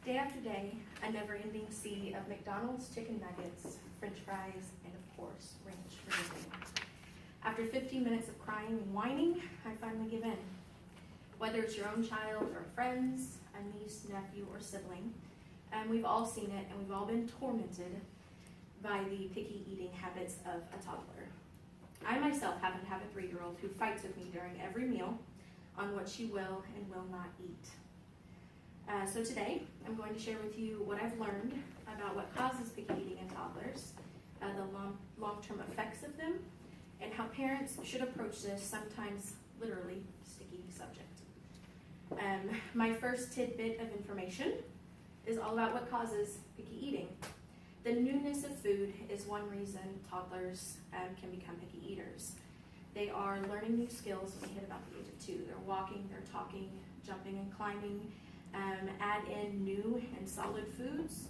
Day after day, a never-ending sea of McDonald's chicken nuggets, french fries, and of course, ranch for everything. After 15 minutes of crying and whining, I finally give in. Whether it's your own child or friends, a niece, nephew, or sibling, we've all seen it and we've all been tormented by the picky eating habits of a toddler. I myself happen to have a 3-year-old who fights with me during every meal on what she will and will not eat. So today, I'm going to share with you what I've learned about what causes picky eating in toddlers, the long-term effects of them, and how parents should approach this sometimes literally sticky subject. My first tidbit of information is all about what causes picky eating. The newness of food is one reason toddlers can become picky eaters. They are learning new skills when they hit about the age of 2. They're walking, they're talking, jumping and climbing. Add in new and solid foods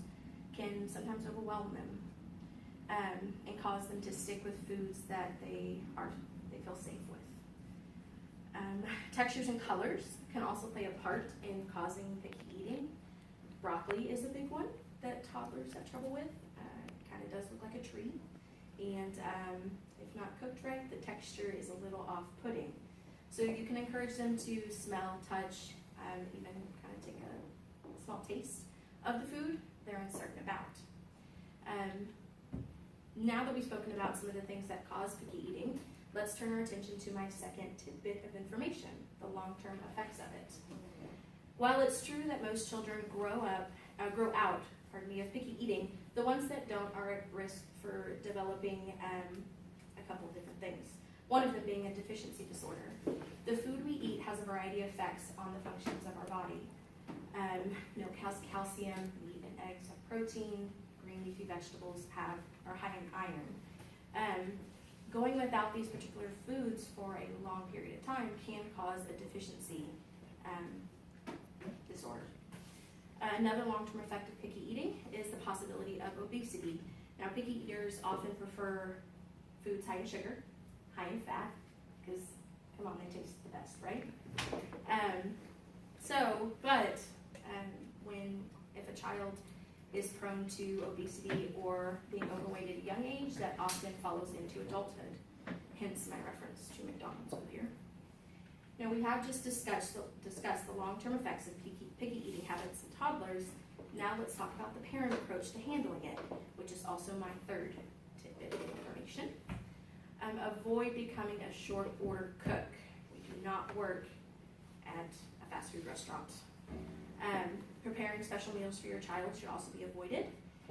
can sometimes overwhelm them and cause them to stick with foods that they feel safe with. Textures and colors can also play a part in causing picky eating. Broccoli is a big one that toddlers have trouble with. It kind of does look like a tree, and if not cooked right, the texture is a little off-putting. So you can encourage them to smell, touch, even kind of take a small taste of the food they're uncertain about. Now that we've spoken about some of the things that cause picky eating, let's turn our attention to my second tidbit of information, the long-term effects of it. While it's true that most children grow out of picky eating, the ones that don't are at risk for developing a couple of different things. One of them being a deficiency disorder. The food we eat has a variety of effects on the functions of our body. Milk has calcium, meat and eggs have protein, green leafy vegetables are high in iron. Going without these particular foods for a long period of time can cause a deficiency disorder. Another long-term effect of picky eating is the possibility of obesity. Now, picky eaters often prefer foods high in sugar, high in fat, because, come on, they taste the best, right? If a child is prone to obesity or being overweight at a young age, that often follows into adulthood, hence my reference to McDonald's earlier. Now, we have just discussed the long-term effects of picky eating habits in toddlers. Now let's talk about the parent approach to handling it, which is also my third tidbit of information. Avoid becoming a short order cook. We do not work at a fast food restaurant. Preparing special meals for your child should also be avoided.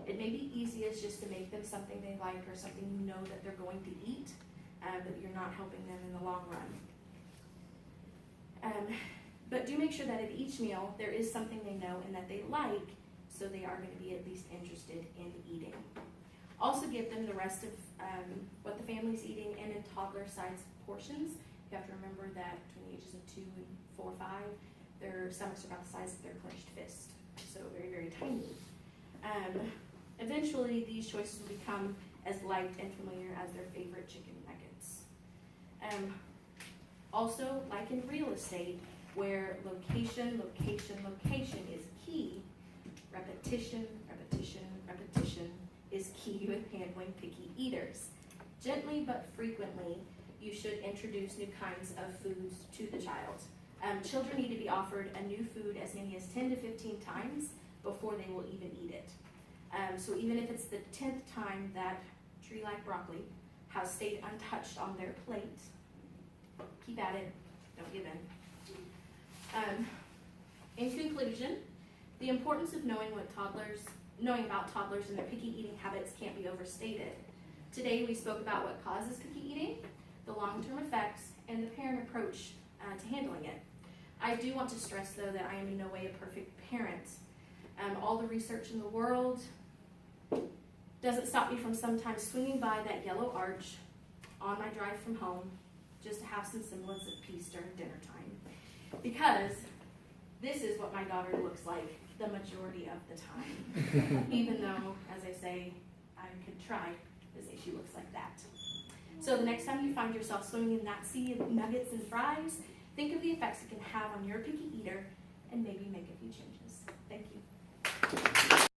It may be easiest just to make them something they like or something you know that they're going to eat, but you're not helping them in the long run. But do make sure that at each meal there is something they know and that they like, so they are going to be at least interested in eating. Also give them the rest of what the family's eating, and in toddler-sized portions. You have to remember that between the ages of 2 and 4 or 5, their stomachs are about the size of their clenched fist, so very, very tiny. Eventually, these choices will become as liked and familiar as their favorite chicken nuggets. Also, like in real estate, where location is key, repetition is key with handling picky eaters. Gently but frequently, you should introduce new kinds of foods to the child. Children need to be offered a new food as many as 10 to 15 times before they will even eat it. So even if it's the 10th time that tree-like broccoli has stayed untouched on their plate, keep at it, don't give in. In conclusion, the importance of knowing about toddlers and their picky eating habits can't be overstated. Today we spoke about what causes picky eating, the long-term effects, and the parent approach to handling it. I do want to stress, though, that I am in no way a perfect parent. All the research in the world doesn't stop me from sometimes swinging by that yellow arch on my drive from home just to have some semblance of peace during dinner time. Because this is what my daughter looks like the majority of the time. Even though, as I say, I could try to say she looks like that. So the next time you find yourself swimming in that sea of nuggets and fries, think of the effects it can have on your picky eater and maybe make a few changes. Thank you.